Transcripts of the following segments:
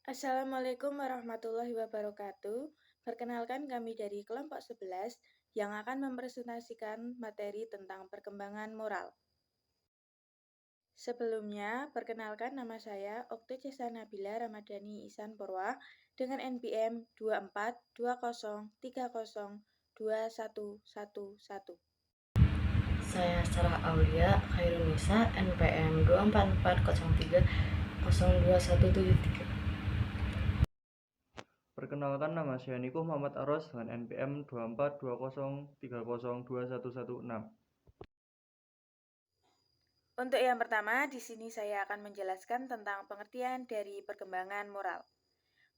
Assalamualaikum warahmatullahi wabarakatuh. Perkenalkan kami dari kelompok 11 yang akan mempresentasikan materi tentang perkembangan moral. Sebelumnya, perkenalkan nama saya Okti Cesa Nabila Ramadhani Ihsan Purwa dengan NPM 2420302111. Saya Sarah Aulia Khairunisa, NPM 24403027173. Perkenalkan, nama saya Niko Muhammad Aros dengan NPM 2420303116. Untuk yang pertama, di sini saya akan menjelaskan tentang pengertian dari perkembangan moral.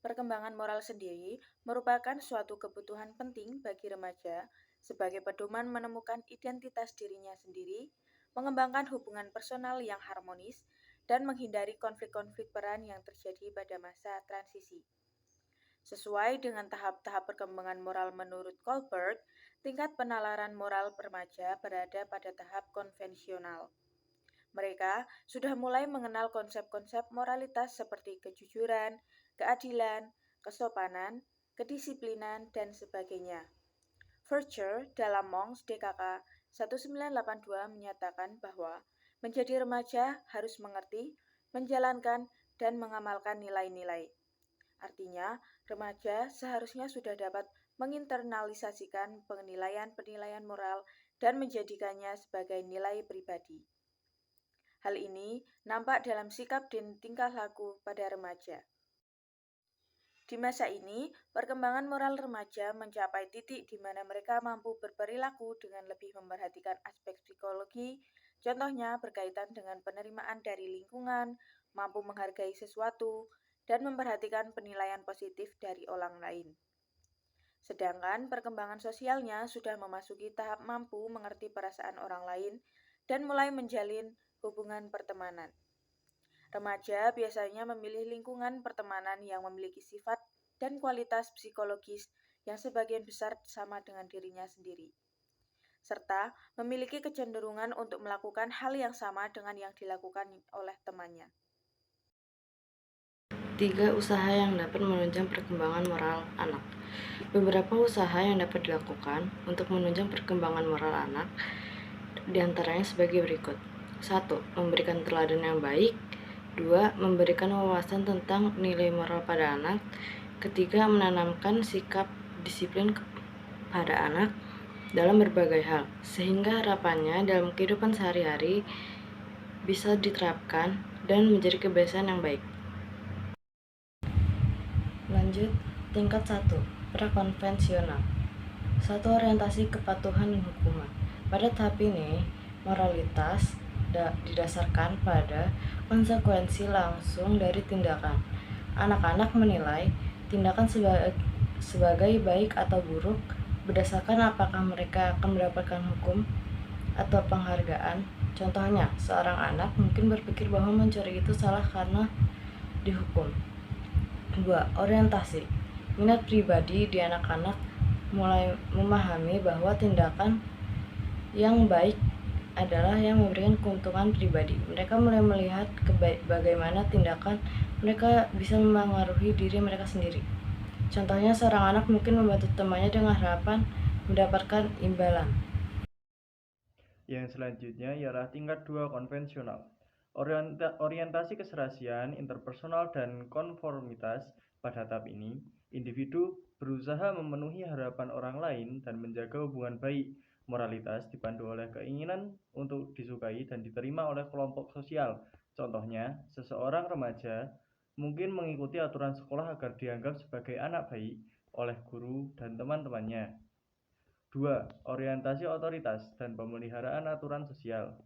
Perkembangan moral sendiri merupakan suatu kebutuhan penting bagi remaja sebagai pedoman menemukan identitas dirinya sendiri, mengembangkan hubungan personal yang harmonis, dan menghindari konflik-konflik peran yang terjadi pada masa transisi. Sesuai dengan tahap-tahap perkembangan moral menurut Kohlberg, tingkat penalaran moral remaja berada pada tahap konvensional. Mereka sudah mulai mengenal konsep-konsep moralitas seperti kejujuran, keadilan, kesopanan, kedisiplinan, dan sebagainya. Vircher dalam Monks DKK 1982 menyatakan bahwa menjadi remaja harus mengerti, menjalankan, dan mengamalkan nilai-nilai. Artinya, remaja seharusnya sudah dapat menginternalisasikan penilaian-penilaian moral dan menjadikannya sebagai nilai pribadi. Hal ini nampak dalam sikap dan tingkah laku pada remaja. Di masa ini, perkembangan moral remaja mencapai titik di mana mereka mampu berperilaku dengan lebih memperhatikan aspek psikologi, contohnya berkaitan dengan penerimaan dari lingkungan, mampu menghargai sesuatu, dan memperhatikan penilaian positif dari orang lain. Sedangkan perkembangan sosialnya sudah memasuki tahap mampu mengerti perasaan orang lain dan mulai menjalin hubungan pertemanan. Remaja biasanya memilih lingkungan pertemanan yang memiliki sifat dan kualitas psikologis yang sebagian besar sama dengan dirinya sendiri, serta memiliki kecenderungan untuk melakukan hal yang sama dengan yang dilakukan oleh temannya. 3 usaha yang dapat menunjang perkembangan moral anak. Beberapa usaha yang dapat dilakukan untuk menunjang perkembangan moral anak diantaranya sebagai berikut. 1. Memberikan teladan yang baik. 2. Memberikan wawasan tentang nilai moral pada anak. Ketiga, menanamkan sikap disiplin pada anak dalam berbagai hal, sehingga harapannya dalam kehidupan sehari-hari bisa diterapkan dan menjadi kebiasaan yang baik. Lanjut, tingkat 1, prakonvensional. 1. Orientasi kepatuhan dan hukuman. Pada tahap ini, moralitas didasarkan pada konsekuensi langsung dari tindakan. Anak-anak menilai tindakan sebagai baik atau buruk berdasarkan apakah mereka akan mendapatkan hukum atau penghargaan. Contohnya, seorang anak mungkin berpikir bahwa mencuri itu salah karena dihukum. 2. Orientasi. Minat pribadi di anak-anak mulai memahami bahwa tindakan yang baik adalah yang memberikan keuntungan pribadi. Mereka mulai melihat bagaimana tindakan mereka bisa memengaruhi diri mereka sendiri. Contohnya, seorang anak mungkin membantu temannya dengan harapan mendapatkan imbalan. Yang selanjutnya ialah tingkat 2 konvensional. Orientasi keserasian, interpersonal, dan konformitas. Pada tahap ini, individu berusaha memenuhi harapan orang lain dan menjaga hubungan baik. Moralitas dipandu oleh keinginan untuk disukai dan diterima oleh kelompok sosial. Contohnya, seseorang remaja mungkin mengikuti aturan sekolah agar dianggap sebagai anak baik oleh guru dan teman-temannya. 2. Orientasi otoritas dan pemeliharaan aturan sosial.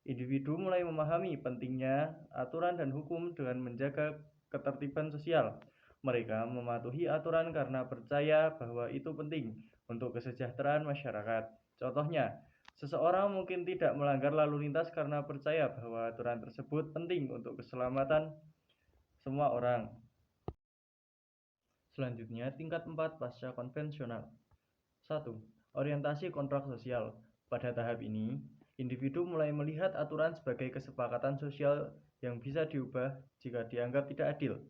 Individu mulai memahami pentingnya aturan dan hukum dengan menjaga ketertiban sosial. Mereka mematuhi aturan karena percaya bahwa itu penting untuk kesejahteraan masyarakat. Contohnya, seseorang mungkin tidak melanggar lalu lintas karena percaya bahwa aturan tersebut penting untuk keselamatan semua orang. Selanjutnya, tingkat 4 pasca konvensional. 1. Orientasi kontrak sosial. Pada tahap ini, individu mulai melihat aturan sebagai kesepakatan sosial yang bisa diubah jika dianggap tidak adil.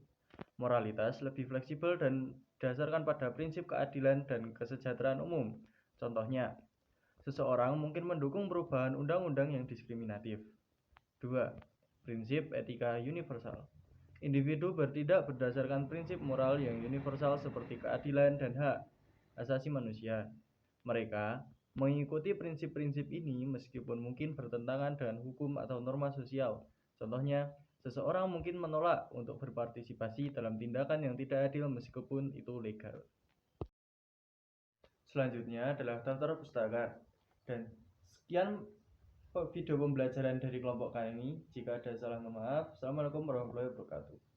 Moralitas lebih fleksibel dan didasarkan pada prinsip keadilan dan kesejahteraan umum. Contohnya, seseorang mungkin mendukung perubahan undang-undang yang diskriminatif. 2. Prinsip etika universal. Individu bertindak berdasarkan prinsip moral yang universal seperti keadilan dan hak asasi manusia. Mereka mengikuti prinsip-prinsip ini meskipun mungkin bertentangan dengan hukum atau norma sosial. Contohnya, seseorang mungkin menolak untuk berpartisipasi dalam tindakan yang tidak adil meskipun itu legal. Selanjutnya adalah daftar pustaka. Dan sekian video pembelajaran dari kelompok kami. Jika ada salah, mohon maaf. Assalamualaikum warahmatullahi wabarakatuh.